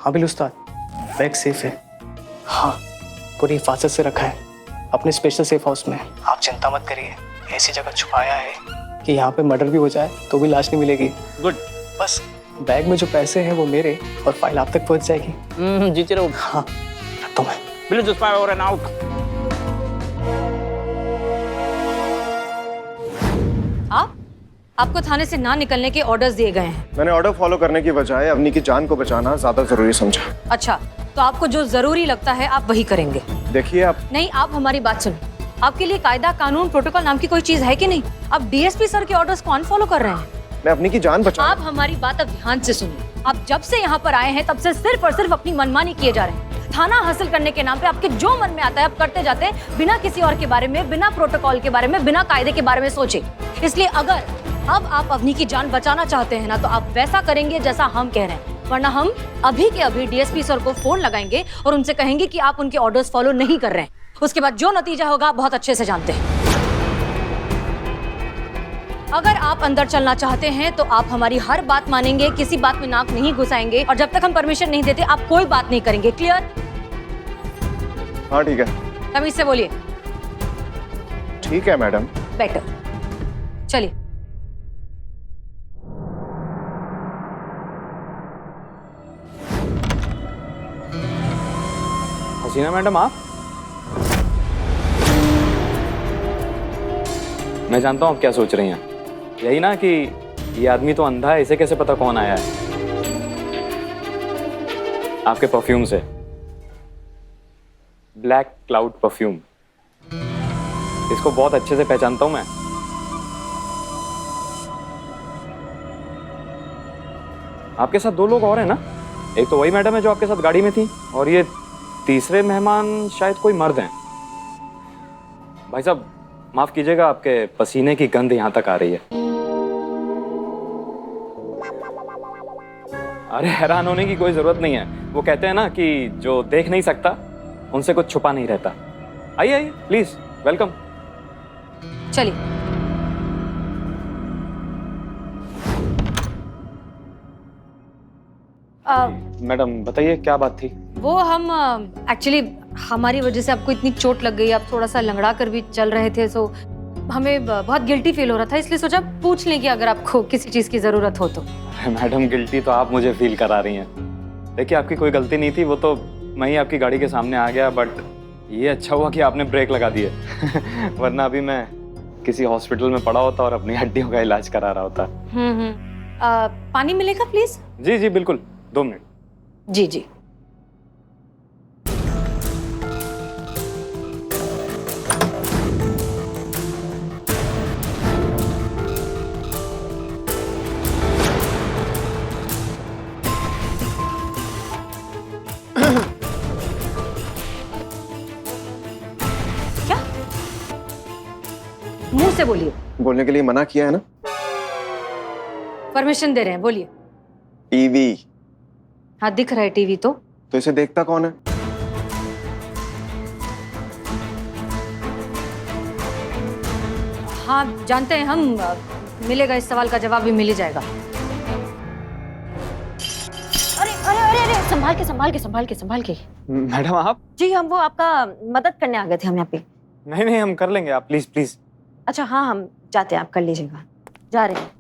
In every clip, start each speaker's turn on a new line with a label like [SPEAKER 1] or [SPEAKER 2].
[SPEAKER 1] हाँ बिल उस्ताद, bag safe है। हाँ, पूरी हिफाजत से रखा है अपने स्पेशल सेफ हाउस में। आप चिंता मत करिए, ऐसी जगह छुपाया है कि यहाँ पे मर्डर भी हो जाए तो भी लाश नहीं मिलेगी।
[SPEAKER 2] गुड।
[SPEAKER 1] बस बैग में जो पैसे हैं वो मेरे, और फाइल आप तक पहुँच जाएगी।
[SPEAKER 2] जीते रहो।
[SPEAKER 1] हाँ, रखता हूँ मैं।
[SPEAKER 2] Please just over and out.
[SPEAKER 3] आपको थाने से ना निकलने के ऑर्डर्स दिए गए हैं।
[SPEAKER 4] मैंने ऑर्डर फॉलो करने की बजाय अवनी की जान को बचाना ज्यादा जरूरी समझा।
[SPEAKER 3] अच्छा, तो आपको जो जरूरी लगता है आप वही करेंगे।
[SPEAKER 4] देखिए आप
[SPEAKER 3] नहीं, आप हमारी बात सुनो। आपके लिए कायदा कानून प्रोटोकॉल नाम की कोई चीज है कि नहीं? आप डीएसपी सर के ऑर्डर्स कौन फॉलो कर रहे हैं?
[SPEAKER 4] मैं अपनी की जान बचा।
[SPEAKER 3] आप हमारी बात अब ध्यान से सुनिए। आप जब से यहाँ पर आए हैं तब से सिर्फ और सिर्फ अपनी मनमानी किए जा रहे हैं। थाना हासिल करने के नाम पे आपके जो मन में आता है आप करते जाते हैं, बिना किसी और के बारे में, बिना प्रोटोकॉल के बारे में, बिना कायदे के बारे में सोचे। इसलिए अगर अब आप अवनी की जान बचाना चाहते हैं ना, तो आप वैसा करेंगे जैसा हम कह रहे हैं, वरना हम अभी के अभी डीएसपी सर को फोन लगाएंगे और उनसे कहेंगे कि आप उनके ऑर्डर्स फॉलो नहीं कर रहे हैं। उसके बाद जो नतीजा होगा आप बहुत अच्छे से जानते हैं। अगर आप अंदर चलना चाहते हैं तो आप हमारी हर बात मानेंगे, किसी बात में नाक नहीं घुसाएंगे, और जब तक हम परमिशन नहीं देते आप कोई बात नहीं करेंगे। क्लियर?
[SPEAKER 4] हाँ ठीक है।
[SPEAKER 3] तमीज से बोलिए।
[SPEAKER 4] ठीक है मैडम।
[SPEAKER 3] बेटर। चलिए।
[SPEAKER 2] हसीना मैडम, आप? मैं जानता हूँ आप क्या सोच रही हैं। यही ना कि ये आदमी तो अंधा है, इसे कैसे पता कौन आया है। आपके परफ्यूम से, ब्लैक क्लाउड परफ्यूम, इसको बहुत अच्छे से पहचानता हूं मैं। आपके साथ दो लोग और हैं ना? एक तो वही मैडम है जो आपके साथ गाड़ी में थी, और ये तीसरे मेहमान शायद कोई मर्द हैं। भाई साहब माफ कीजिएगा, आपके पसीने की गंध यहां तक आ रही है। अरे हैरान होने की कोई जरूरत नहीं है। वो कहते हैं ना कि जो देख नहीं सकता उनसे कुछ छुपा नहीं रहता। आइए आइए प्लीज, वेलकम।
[SPEAKER 3] चलिए।
[SPEAKER 2] मैडम बताइए क्या बात थी?
[SPEAKER 3] वो हम एक्चुअली हमारी वजह से आपको इतनी चोट लग गई, आप थोड़ा सा लंगड़ा कर भी चल रहे थे, सो हमें बहुत गिल्टी फील हो रहा था, इसलिए सोचा पूछ लें कि अगर आपको किसी चीज की जरूरत हो तो।
[SPEAKER 2] मैडम गिल्टी तो आप मुझे फील करा रही हैं। देखिए आपकी कोई गलती नहीं थी, वो तो मैं ही आपकी गाड़ी के सामने आ गया, बट ये अच्छा हुआ कि आपने ब्रेक लगा दिए वरना अभी मैं किसी हॉस्पिटल में पड़ा होता और अपनी हड्डियों का इलाज करा रहा होता।
[SPEAKER 3] पानी मिलेगा प्लीज?
[SPEAKER 2] जी जी बिल्कुल, 2 मिनट।
[SPEAKER 3] जी जी। क्या? मुंह से बोलिए।
[SPEAKER 4] बोलने के लिए मना किया है ना।
[SPEAKER 3] परमिशन दे रहे हैं, बोलिए।
[SPEAKER 4] टीवी।
[SPEAKER 3] हाँ दिख रहा है टीवी तो
[SPEAKER 4] इसे देखता कौन है?
[SPEAKER 3] हाँ जानते हैं हम, मिलेगा, इस सवाल का जवाब भी मिल ही जाएगा।
[SPEAKER 5] अरे अरे अरे अरे, संभाल के संभाल के संभाल के संभाल के।
[SPEAKER 2] मैडम आप?
[SPEAKER 5] जी हम वो आपका मदद करने आ गए थे हम यहाँ पे।
[SPEAKER 2] नहीं नहीं, हम कर लेंगे, आप प्लीज प्लीज।
[SPEAKER 5] अच्छा हाँ, हम जाते हैं, आप कर लीजिएगा। जा रहे हैं।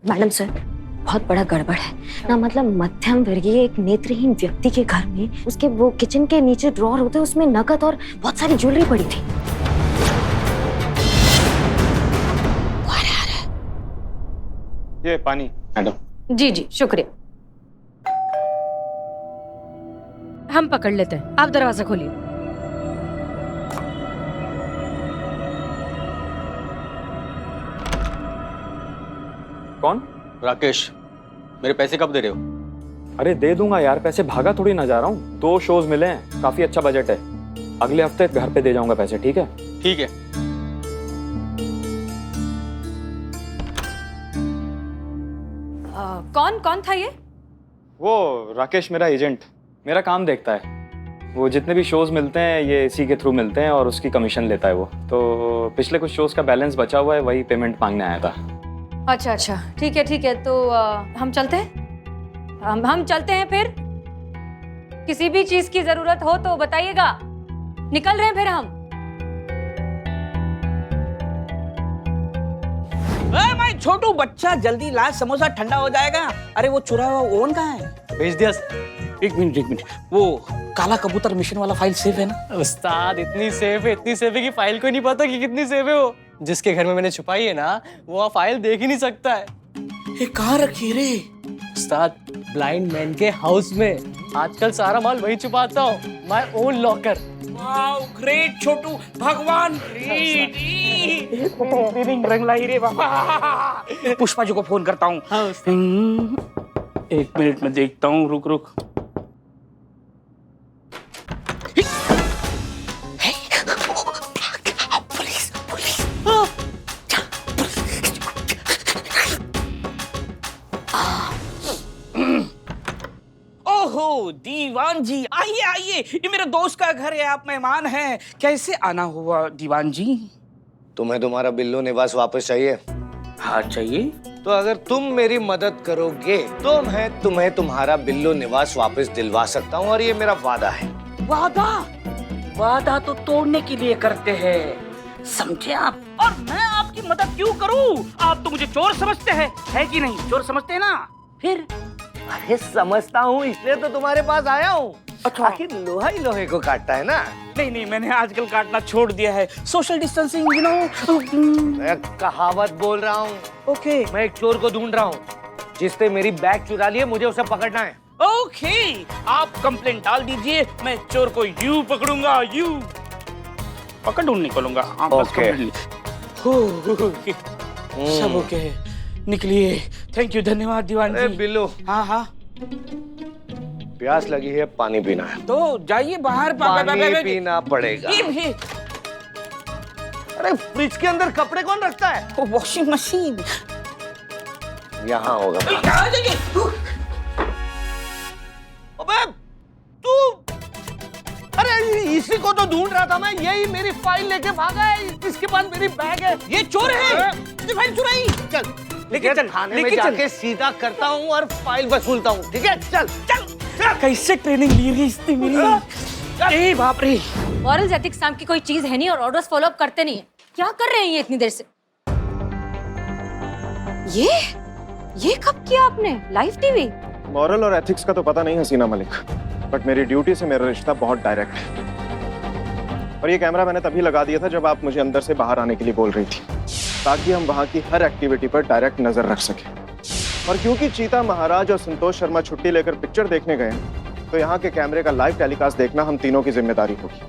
[SPEAKER 5] मैडम सर, बहुत बड़ा गड़बड़ है ना, मतलब मध्यम वर्गीय एक नेत्रहीन व्यक्ति के घर में उसके वो किचन के नीचे ड्रॉर होते, उसमें नकद और बहुत सारी ज्वेलरी पड़ी थी।
[SPEAKER 2] ये पानी मैडम।
[SPEAKER 3] जी जी शुक्रिया। हम पकड़ लेते हैं, आप दरवाजा खोलिए।
[SPEAKER 2] कौन?
[SPEAKER 6] राकेश, मेरे पैसे कब दे रहे हो?
[SPEAKER 2] अरे दे दूंगा यार, पैसे भागा थोड़ी ना जा रहा हूँ। 2 शोज मिले हैं, काफी अच्छा बजट है। अगले हफ्ते घर पे दे जाऊंगा पैसे, ठीक है?
[SPEAKER 6] ठीक है।
[SPEAKER 3] कौन कौन था ये?
[SPEAKER 2] वो राकेश मेरा एजेंट, मेरा काम देखता है। वो जितने भी शोज मिलते हैं ये इसी के थ्रू मिलते हैं और उसकी कमीशन लेता है वो। तो पिछले कुछ शोज का बैलेंस बचा हुआ है, वही पेमेंट मांगने आया था।
[SPEAKER 3] अच्छा अच्छा ठीक है तो हम चलते हैं। हम चलते हैं फिर। किसी भी चीज की जरूरत हो तो बताइएगा। निकल रहे हैं फिर हम।
[SPEAKER 7] मैं छोटू बच्चा, जल्दी ला, समोसा ठंडा हो जाएगा। अरे वो चुरा हुआ ओवन कहाँ है?
[SPEAKER 1] भेज दिया।
[SPEAKER 7] एक मिनट, वो काला कबूतर मिशन वाला फाइल सेफ है ना?
[SPEAKER 1] उस्ताद इतनी सेफ है कि फाइल को नहीं पता कि कितनी सेफ है वो। जिसके घर में मैंने छुपाई है ना, वो फाइल देख ही नहीं सकता है।
[SPEAKER 7] ये कहाँ रखी रे?
[SPEAKER 1] उस्ताद ब्लाइंड मैन के हाउस में। आजकल सारा माल वही छुपाता हूँ, my own locker.
[SPEAKER 7] Wow great Chhotu, भगवान ग्रेट। रंग लाई रे बाबा। पुष्पा जी को फोन करता हूँ। एक मिनट में देखता हूँ, रुक। ओहो दीवान जी, आइए, ये मेरे दोस्त का घर है, आप मेहमान हैं। कैसे आना हुआ दीवान जी?
[SPEAKER 8] तुम्हें तुम्हारा बिल्लू निवास वापस चाहिए?
[SPEAKER 7] हाँ चाहिए।
[SPEAKER 8] तो अगर तुम मेरी मदद करोगे तो मैं तुम्हें तुम्हारा बिल्लू निवास वापस दिलवा सकता हूँ, और ये मेरा वादा है।
[SPEAKER 7] वादा तो तोड़ने के लिए करते हैं, समझे आप? और मैं आपकी मदद क्यों करूं? आप तो मुझे चोर समझते हैं, है कि नहीं? चोर समझते हैं ना? फिर
[SPEAKER 8] अरे समझता हूँ, इसलिए तो तुम्हारे पास आया हूँ।
[SPEAKER 7] अच्छा।
[SPEAKER 8] आखिर लोहा ही लोहे को काटता है ना।
[SPEAKER 7] नहीं, मैंने आजकल काटना छोड़ दिया है। Social distancing, you know.
[SPEAKER 8] मैं कहावत बोल रहा हूँ।
[SPEAKER 7] ओके
[SPEAKER 8] मैं एक चोर को ढूंढ रहा हूँ जिसने मेरी बैग चुरा ली है, मुझे उसे पकड़ना है।
[SPEAKER 7] ओके, आप कंप्लेंट डाल दीजिए, मैं चोर को यूं पकड़ूंगा, यूं पकड़ ढूंढ निकलूंगा। हाँ, बस
[SPEAKER 8] Okay.
[SPEAKER 7] ओके। सब ओके, निकलिए। थैंक यू, धन्यवाद दीवान
[SPEAKER 8] अरे
[SPEAKER 7] जी।
[SPEAKER 8] बिल्लू,
[SPEAKER 7] हाँ,
[SPEAKER 8] प्यास लगी है, पानी पीना है।
[SPEAKER 7] तो जाइए बाहर।
[SPEAKER 8] पानी पीना पड़ेगा।
[SPEAKER 7] ये भी।
[SPEAKER 8] अरे फ्रिज के अंदर कपड़े कौन रखता है?
[SPEAKER 7] वो वॉशिंग मशीन।
[SPEAKER 8] यहाँ होगा। अबे तू, अरे इसी को तो ढूंढ रहा था मैं। यही मेरी फाइल लेके भागा है, इसके पास मेरी बैग है।
[SPEAKER 7] ये चोर है, फाइल चुराई।
[SPEAKER 8] चल
[SPEAKER 7] लेके चल,
[SPEAKER 8] थाने में जाके सीधा करता हूँ और फाइल वसूलता हूँ, ठीक है? चल।
[SPEAKER 7] कैसे ट्रेनिंग ली रही इसने मेरी? ए बाप रे।
[SPEAKER 3] मॉरल्स एथिक्स नाम की कोई चीज है नहीं और ऑर्डर्स फॉलो अप करते नहीं है। क्या कर रहे हैं ये इतनी देर से? ये कब किया आपने? Live TV?
[SPEAKER 4] मॉरल और एथिक्स का तो पता नहीं हसीना मलिक, बट मेरी ड्यूटी से मेरा रिश्ता बहुत डायरेक्ट है। और ये कैमरा मैंने तभी लगा दिया था जब आप मुझे अंदर से बाहर आने के लिए बोल रही थी, ताकि हम वहाँ की हर एक्टिविटी पर डायरेक्ट नजर रख सकें। और क्योंकि चीता महाराज और संतोष शर्मा छुट्टी लेकर पिक्चर देखने गए हैं, तो यहाँ के कैमरे का लाइव टेलीकास्ट देखना हम तीनों की जिम्मेदारी होगी।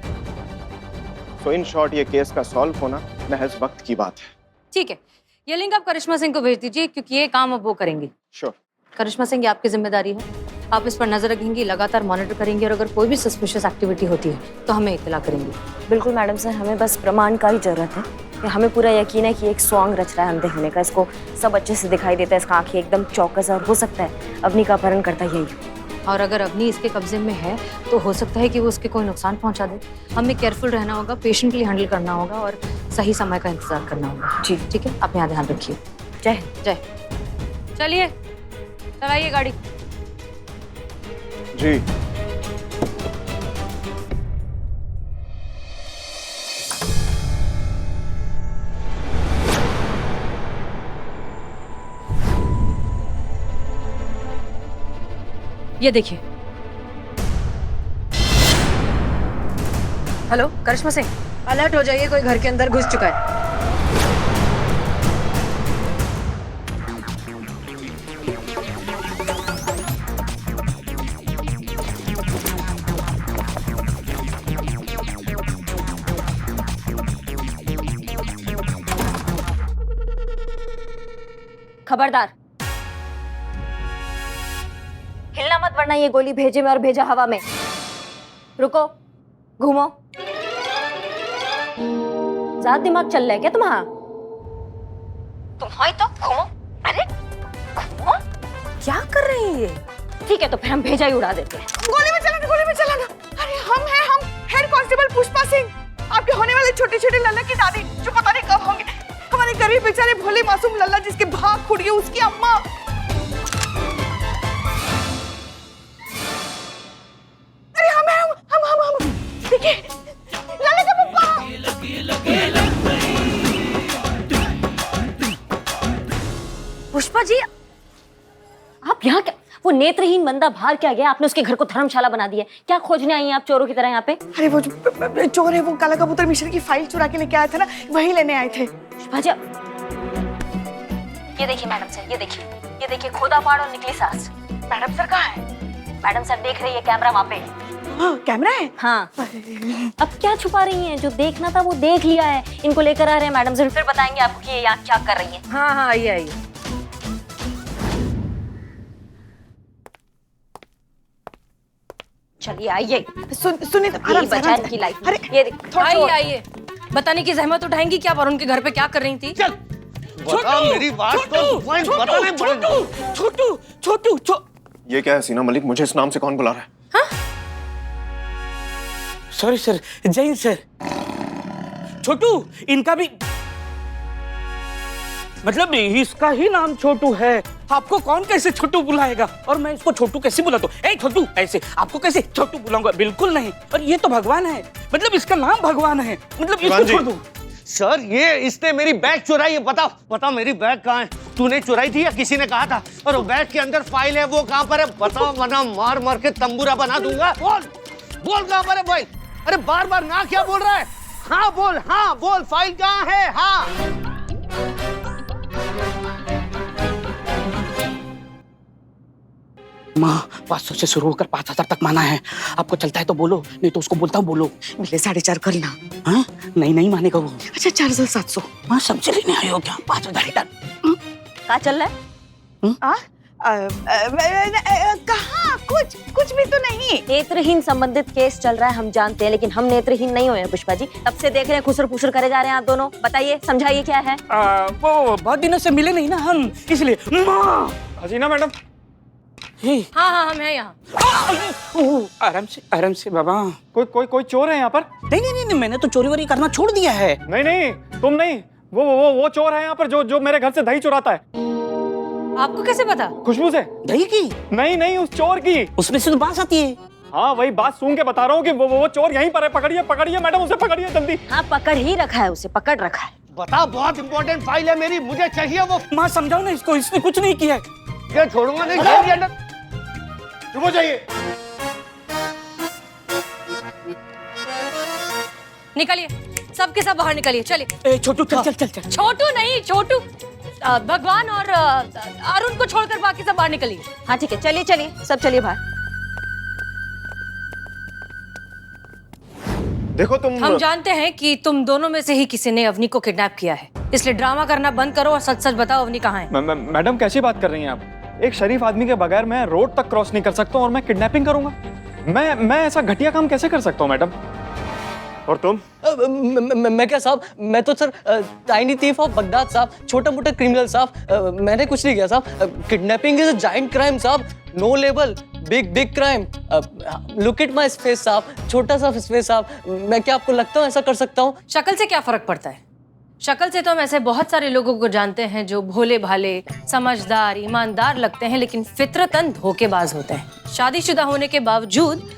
[SPEAKER 4] तो इन शॉर्ट ये केस का सॉल्व होना महज वक्त की बात है।
[SPEAKER 3] ठीक है, ये लिंक आप करिश्मा सिंह को भेज दीजिए क्योंकि ये काम अब वो करेंगे।
[SPEAKER 4] श्योर।
[SPEAKER 3] करिश्मा सिंह, ये आपकी जिम्मेदारी है। आप इस पर नजर रखेंगी, लगातार मॉनिटर करेंगी और अगर कोई भी सस्पिशियस एक्टिविटी होती है तो हमें इत्तला करेंगी।
[SPEAKER 5] बिल्कुल मैडम सर, हमें बस प्रमाण का ही जरूरत है। हमें पूरा यकीन है कि एक सॉन्ग रच रहा है अंधे होने का। इसको सब अच्छे से दिखाई देता है, इसका आंखें एकदम चौकस, और हो सकता है अवनी का अपहरण करता यही हो।
[SPEAKER 3] और अगर अवनी इसके कब्जे में है तो हो सकता है कि वो उसके कोई नुकसान पहुंचा दे। हमें केयरफुल रहना होगा, पेशेंटली हैंडल करना होगा और सही समय का इंतजार करना होगा। जी ठीक है, आप यहाँ ध्यान रखिए।
[SPEAKER 5] जय
[SPEAKER 3] जय। चलिए चलाइए गाड़ी।
[SPEAKER 4] जी।
[SPEAKER 3] ये देखिए। हेलो करिश्मा सिंह, अलर्ट हो जाइए, कोई घर के अंदर घुस चुका है।
[SPEAKER 5] खबरदार, हिलना मत वरना ये गोली भेजे में और भेजा हवा में। रुको, घूमो। ज्यादा दिमाग चल रहा है क्या तुम्हारा? तुम हो ही तो घूमो। अरे घूमो, क्या कर रही है ये? ठीक है तो फिर हम भेजा ही उड़ा देते हैं।
[SPEAKER 9] गोली में चलाना, गोली में चलाना। अरे हम हेड कांस्टेबल पुष्पा सिंह, आपके होने वाले छोटे छोटे लल्ला की दादी, जो पता नहीं कब होंगे। हमारे गरीब बेचारे भोले मासूम लल्ला जिसके भाग खुड़ गए, उसकी अम्मा। अरे हम देखिए लल्ला का पप्पा।
[SPEAKER 5] पुष्पा जी, आप यहाँ क्या? वो नेत्रहीन बंदा बाहर क्या गया? आपने उसके घर को धर्मशाला बना दिया। क्या खोजने आई हैं आप चोरों की तरह यहाँ पे?
[SPEAKER 9] अरे वो जो चोर है वो काला कबूतर मिश्र की फाइल चुरा के लेके आया था ना, वही लेने आए थे।
[SPEAKER 5] पुष्पा जी, ये देखिए मैडम सर, ये देखिए खोदा पाड़ और निकली सांस।
[SPEAKER 9] मैडम सर कहाँ है?
[SPEAKER 5] मैडम सर देख रही है कैमरा वहाँ पे।
[SPEAKER 9] हाँ, कैमरा है।
[SPEAKER 5] हाँ, अब क्या छुपा रही हैं? जो देखना था वो देख लिया है। इनको लेकर आ रहे हैं मैडम सर, फिर बताएंगे आपको कि ये यहाँ क्या कर रही है।
[SPEAKER 3] हाँ हाँ, आइए।
[SPEAKER 5] चलिए आइए।
[SPEAKER 9] सुनिए तो
[SPEAKER 5] यही बचा इनकी लाइफ।
[SPEAKER 9] अरे
[SPEAKER 5] ये देखो,
[SPEAKER 3] आइए। बताने की जहमत उठाएंगी क्या पर उनके घर पे क्या कर रही थी?
[SPEAKER 8] चल बता, मेरी बात तो पॉइंट बताने पड़ेगा।
[SPEAKER 9] छोटू।
[SPEAKER 4] ये क्या है हसीना मलिक, मुझे इस नाम से कौन बुला रहा है?
[SPEAKER 7] सॉरी सर, जय सर। छोटू, इनका भी मतलब इसका ही नाम छोटू है। आपको कौन कैसे छोटू बुलाएगा? और मैं इसको छोटू कैसे बुलाता हूँ? ए छोटू, ऐसे आपको कैसे छोटू बुलाऊंगा? बिल्कुल नहीं। और ये तो भगवान है, मतलब इसका नाम भगवान है, मतलब इसको छोड़ दो।
[SPEAKER 8] सर ये इसने मेरी बैग चुराई है। बता मेरी बैग कहाँ है? तूने चुराई थी या किसी ने कहा था? और वो बैग के अंदर फाइल है, वो कहाँ पर है? बताओ वरना मार के तंबूरा बना दूंगा। बोल कहाँ पर है फाइल? अरे बार ना क्या बोल रहा है? हाँ बोल फाइल कहाँ है? हाँ
[SPEAKER 7] माँ, 500 से शुरू होकर 5000 तक माना है। आपको चलता है तो बोलो, नहीं तो उसको बोलता हूँ बोलो।
[SPEAKER 9] मेरे 4.5 करना।
[SPEAKER 7] हाँ? नहीं मानेगा वो।
[SPEAKER 9] अच्छा 4700।
[SPEAKER 7] हाँ, सब्जी लेने आए हो क्या? 5000 रिटर्न।
[SPEAKER 5] क्या चल रहा है?
[SPEAKER 9] कहाँ? कुछ भी तो नहीं।
[SPEAKER 5] नेत्रहीन संबंधित केस चल रहा है, हम जानते हैं, लेकिन हम नेत्रहीन नहीं हुए हैं पुष्पा जी। तब से देख रहे हैं खुसर फुसर करे जा रहे हैं आप दोनों। बताइए, समझाइए क्या है?
[SPEAKER 7] वो बहुत दिनों से मिले नहीं ना हम, इसलिए। माँ,
[SPEAKER 2] हसीना मैडम,
[SPEAKER 3] हाँ हम हैं यहाँ।
[SPEAKER 7] आराम से बाबा।
[SPEAKER 2] कोई चोर है यहाँ पर?
[SPEAKER 7] नहीं, मैंने तो चोरी वोरी करना छोड़ दिया है।
[SPEAKER 2] नहीं, तुम नहीं, वो चोर है यहाँ पर जो मेरे घर से दही चुराता है।
[SPEAKER 3] आपको कैसे पता?
[SPEAKER 2] खुशबू से।
[SPEAKER 7] दही की?
[SPEAKER 2] नहीं, उस चोर की।
[SPEAKER 7] उसमें से तो बात आती है।
[SPEAKER 2] हाँ, वही बात सूंघ के बता रहा हूँ कि वो चोर यहीं पर है। पकड़िए मैडम, उसे पकड़िए जल्दी।
[SPEAKER 5] हाँ, पकड़ ही रखा है उसे, पकड़ रखा है।
[SPEAKER 8] बता, बहुत इंपॉर्टेंट फाइल है मेरी, मुझे चाहिए वो।
[SPEAKER 7] माँ समझाओ ना इसको, इसने कुछ नहीं किया है।
[SPEAKER 8] ये छोड़ूंगा नहीं, जेल के अंदर।
[SPEAKER 2] चुप हो जाइए।
[SPEAKER 3] निकलिए, सबके सब बाहर निकलिए। चलिए।
[SPEAKER 7] छोटू चल।
[SPEAKER 3] छोटू नहीं, छोटू भगवान और अरुण को छोड़कर बाकी सब बाहर निकलिए।
[SPEAKER 5] हाँ ठीक है, चलिए सब चलिए बाहर।
[SPEAKER 4] देखो तुम।
[SPEAKER 3] हम जानते हैं कि तुम दोनों में से ही किसी ने अवनी को किडनैप किया है, इसलिए ड्रामा करना बंद करो और सच बताओ अवनी कहाँ है।
[SPEAKER 2] मैडम कैसी बात कर रही हैं आप? एक शरीफ आदमी के बगैर मैं रोड तक क्रॉस नहीं कर सकता हूँ और मैं किडनैपिंग करूंगा? मैं ऐसा घटिया काम कैसे कर सकता हूँ मैडम? और तुम?
[SPEAKER 1] मैं क्या साहब, मैं तो sir tiny thief of Baghdad साहब, छोटा मोटा क्रिमिनल साहब। मैंने कुछ नहीं किया साहब। Kidnapping is a giant crime साहब, no label, big crime. Look at my space साहब, छोटा सा स्पेस साहब। मैं क्या आपको लगता हूँ ऐसा कर सकता हूँ?
[SPEAKER 3] शक्ल से क्या फर्क पड़ता है? शक्ल से तो हम ऐसे बहुत सारे लोगों को जानते हैं जो भोले भाले, समझदार, ईमानदार लगते हैं, लेकिन फितरतन धोखेबाज होते हैं। शादीशुदा होने के बावजूद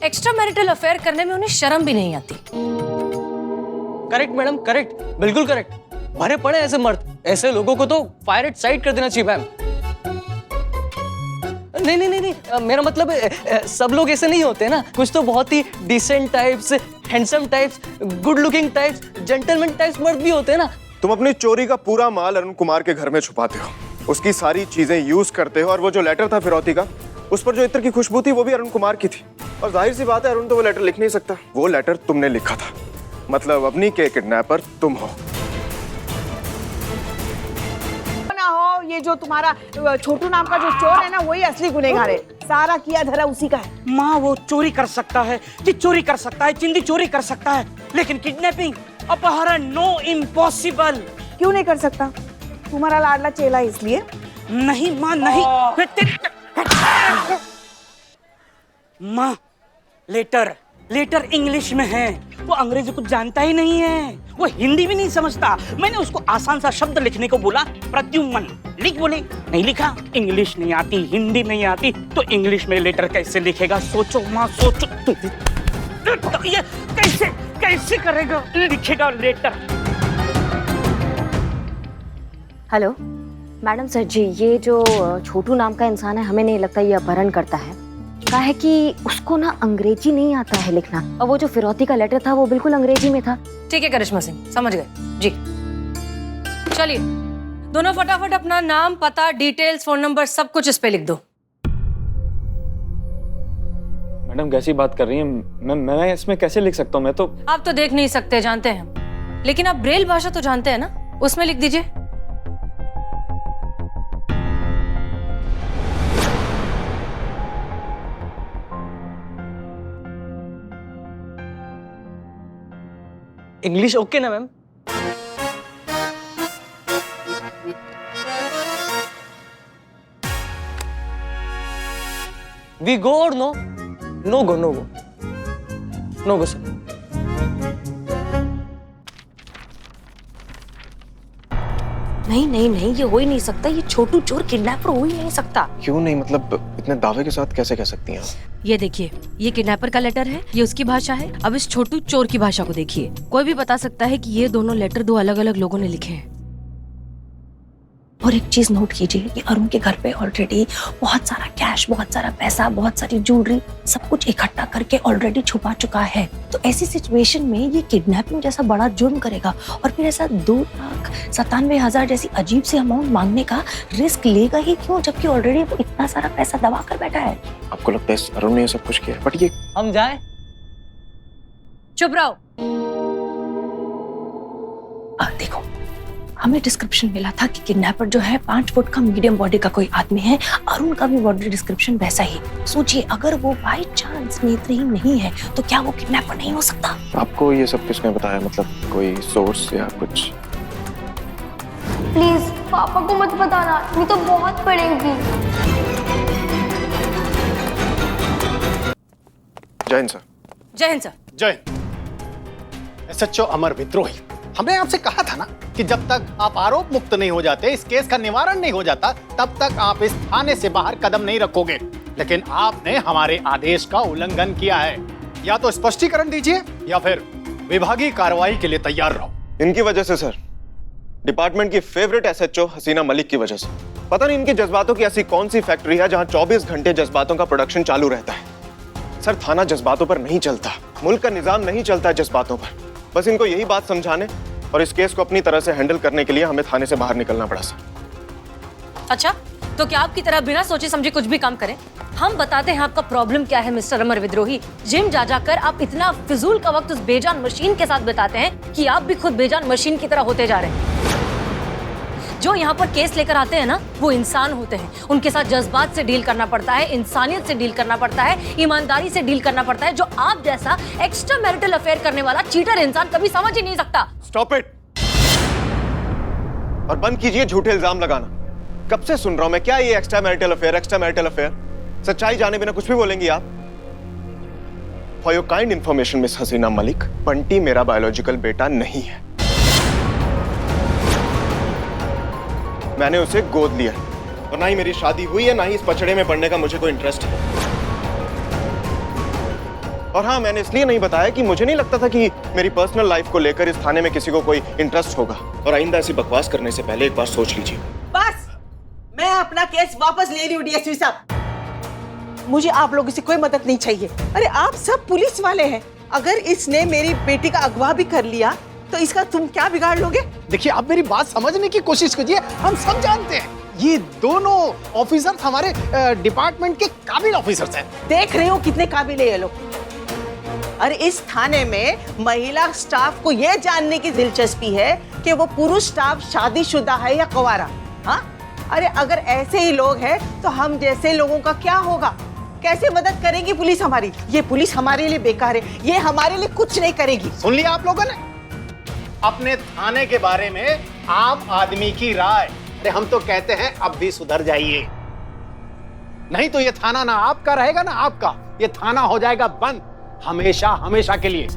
[SPEAKER 3] एक्स्ट्रा मैरिटल अफेयर करने में उन्हें शर्म भी नहीं आती।
[SPEAKER 1] करेक्ट मैडम, करेक्ट, बिल्कुल करेक्ट। भरे पड़े ऐसे मर्द, ऐसे लोगों को तो फायर एट साइट कर देना चाहिए मैम। नहीं, मेरा मतलब सब लोग ऐसे नहीं होते ना। कुछ तो बहुत ही decent types, handsome types, good looking types, gentleman types मर्द भी होते हैं ना।
[SPEAKER 4] तुम अपनी चोरी का पूरा माल अरुण कुमार के घर में छुपाते हो, उसकी सारी चीजें यूज करते हो, और वो जो लेटर था फिरौती का, उस पर जो इत्र की खुशबू थी वो भी अरुण कुमार की थी। और जाहिर सी बात है अरुण तो वो लेटर लिख नहीं सकता। वो लेटर तुमने लिखा था, मतलब अवनी के किडनैपर तुम हो।
[SPEAKER 9] ना हो ये जो तुम्हारा छोटू नाम का जो चोर है ना, वही असली गुनहगार है। सारा किया धरा उसी का है।
[SPEAKER 7] माँ वो चोरी कर सकता है, चिट चोरी कर सकता है, चिंदी चोरी कर सकता है, लेकिन किडनैपिंग, अपहरण, नो, इम्पॉसिबल।
[SPEAKER 9] क्यों नहीं कर सकता? तुम्हारा लाडला चेला है इसलिए।
[SPEAKER 7] नहीं माँ नहीं। माँ लेटर लेटर इंग्लिश में है, वो अंग्रेजी कुछ जानता ही नहीं है, वो हिंदी भी नहीं समझता। मैंने उसको आसान सा शब्द लिखने को बोला, प्रद्युम्न लिख, बोले नहीं लिखा। इंग्लिश नहीं आती, हिंदी नहीं आती, तो इंग्लिश में लेटर कैसे लिखेगा? सोचो माँ सोचो। तो ये कैसे कैसे करेगा, लिखेगा लेटर?
[SPEAKER 5] हेलो मैडम सर जी, ये जो छोटू नाम का इंसान है, हमें नहीं लगता ये अपहरण करता है। कहा है कि उसको ना अंग्रेजी नहीं आता है लिखना, और वो जो फिरौती का लेटर था वो बिल्कुल अंग्रेजी में था।
[SPEAKER 3] ठीक है करिश्मा सिंह, समझ गए जी। चलिए दोनों फटाफट अपना नाम, पता, डिटेल्स, फोन नंबर सब कुछ इस पे लिख दो।
[SPEAKER 2] मैडम कैसी बात कर रही हैं? मैं इसमें कैसे लिख सकता हूँ? मैं तो
[SPEAKER 3] आप तो देख नहीं सकते, जानते हैं, लेकिन आप ब्रेल भाषा तो जानते हैं ना, उसमें लिख दीजिए।
[SPEAKER 1] इंग्लिश ओके ना मैम?
[SPEAKER 8] वी गो और नो?
[SPEAKER 1] नो गो, नो गो, नो गो सर।
[SPEAKER 5] नहीं नहीं नहीं, ये हो ही नहीं सकता, ये छोटू चोर किडनैपर हो ही नहीं सकता।
[SPEAKER 4] क्यों नहीं? मतलब इतने दावे के साथ कैसे कह सकती हैं आप?
[SPEAKER 3] ये देखिए, ये किडनैपर का लेटर है, ये उसकी भाषा है। अब इस छोटू चोर की भाषा को देखिए। कोई भी बता सकता है कि ये दोनों लेटर दो अलग अलग लोगों ने लिखे हैं।
[SPEAKER 5] और एक चीज नोट कीजिए, ये अरुण के घर पे ऑलरेडी बहुत सारा कैश, बहुत सारा पैसा, बहुत सारी ज्वेलरी, सब कुछ इकट्ठा करके ऑलरेडी छुपा चुका है। तो ऐसी सिचुएशन में ये किडनैपिंग जैसा बड़ा जुर्म करेगा और फिर ऐसा 2,97,000 जैसी अजीब सी अमाउंट मांगने का रिस्क लेगा ही क्यों, जबकि ऑलरेडी वो इतना सारा पैसा दबा कर बैठा है।
[SPEAKER 4] आपको लगता है अरुण ने ये सब कुछ किया? बट ये
[SPEAKER 8] हम जाए?
[SPEAKER 3] चुप रहो।
[SPEAKER 5] देखो, हमें डिस्क्रिप्शन मिला था कि किडनैपर जो है 5 फुट का मीडियम बॉडी का कोई आदमी है। अरुण का भी बॉडी डिस्क्रिप्शन वैसा ही। सोचिए, अगर वो बाय चांस नेत्रहीन नहीं है तो क्या वो किडनैपर नहीं हो सकता?
[SPEAKER 4] आपको ये सब किसने बताया? मतलब कोई सोर्स या कुछ?
[SPEAKER 10] प्लीज पापा को मत बताना, नहीं तो बहुत पड़ेगी।
[SPEAKER 4] जय हिंद सर।
[SPEAKER 3] जय हिंद सर।
[SPEAKER 11] जय। एसएचओ अमर विद्रोही, हमने आपसे कहा था ना कि जब तक आप आरोप मुक्त नहीं हो जाते, इस केस का निवारण नहीं हो जाता, तब तक आप इस थाने से बाहर कदम नहीं रखोगे। लेकिन आपने हमारे आदेश का उल्लंघन किया है। या तो स्पष्टीकरण दीजिए या फिर विभागीय कार्रवाई के लिए तैयार रहो।
[SPEAKER 4] इनकी वजह से सर, डिपार्टमेंट की फेवरेट एसएचओ हसीना मलिक की वजह से। पता नहीं इनके जज्बातों की ऐसी कौन सी फैक्ट्री है जहां 24 घंटे जज्बातों का प्रोडक्शन चालू रहता है। सर, थाना जज्बातों पर नहीं चलता, मुल्क का निजाम नहीं चलता जज्बातों पर। बस इनको यही बात समझाने और इस केस को अपनी तरह से हैंडल करने के लिए हमें थाने से बाहर निकलना पड़ा सर।
[SPEAKER 3] अच्छा, तो क्या आपकी तरह बिना सोचे समझे कुछ भी काम करें? हम बताते हैं आपका प्रॉब्लम क्या है मिस्टर अमर विद्रोही। जिम जा जाकर आप इतना फिजूल का वक्त उस बेजान मशीन के साथ बिताते हैं कि आप भी खुद बेजान मशीन की तरह होते जा रहे हैं। जो यहाँ पर केस लेकर आते हैं ना, वो इंसान होते हैं। उनके साथ जज्बात से डील करना पड़ता है, इंसानियत से डील करना पड़ता है, ईमानदारी से डील करना पड़ता है, जो आप जैसा एक्स्ट्रा मैरिटल अफेयर करने वाला चीटर इंसान कभी समझ ही नहीं सकता।
[SPEAKER 4] Stop it. और बंद कीजिए झूठे इल्जाम लगाना। कब से सुन रहा हूं मैं, क्या ये extra marital affair, extra marital affair? सच्चाई जाने बिना कुछ भी बोलेंगी आप? For your kind information miss Haseena Malik, Bunty मेरा बायोलॉजिकल बेटा नहीं है। मैंने उसे गोद लिया और ना ही मेरी शादी हुई है, ना ही इस पचड़े में पड़ने का मुझे कोई इंटरेस्ट है। और हाँ, मैंने इसलिए नहीं बताया कि मुझे नहीं लगता था कि मेरी पर्सनल लाइफ को लेकर इस थाने में किसी को कोई इंटरेस्ट होगा। और आइंदा ऐसी बकवास करने से पहले एक बार सोच लीजिए।
[SPEAKER 9] बस, मैं अपना केस वापस ले रही हूँ डीएसपी साहब। मुझे आप लोगों से कोई मदद नहीं चाहिए। अरे आप सब पुलिस वाले हैं, अगर इसने मेरी बेटी का अगवा भी कर लिया तो इसका तुम क्या बिगाड़ लोगे?
[SPEAKER 11] देखिए, आप मेरी बात समझने की कोशिश कीजिए। हम सब जानते हैं ये दोनों ऑफिसर हमारे डिपार्टमेंट के काबिल ऑफिसर्स हैं।
[SPEAKER 9] देख रहे हो कितने काबिल है ये लोग। और इस थाने में महिला स्टाफ को यह जानने की दिलचस्पी है कि वो पुरुष स्टाफ शादीशुदा है या कुंवारा। हाँ, अरे अगर ऐसे ही लोग हैं तो हम जैसे लोगों का क्या होगा? कैसे मदद करेगी पुलिस हमारी? ये पुलिस हमारे लिए बेकार है, ये हमारे लिए कुछ नहीं करेगी।
[SPEAKER 11] सुन लिया आप लोगों ने अपने थाने के बारे में आम आदमी की राय। अरे हम तो कहते हैं अब भी सुधर जाइए, नहीं तो ये थाना ना आपका रहेगा ना आपका, ये थाना हो जाएगा बंद हमेशा हमेशा के लिए।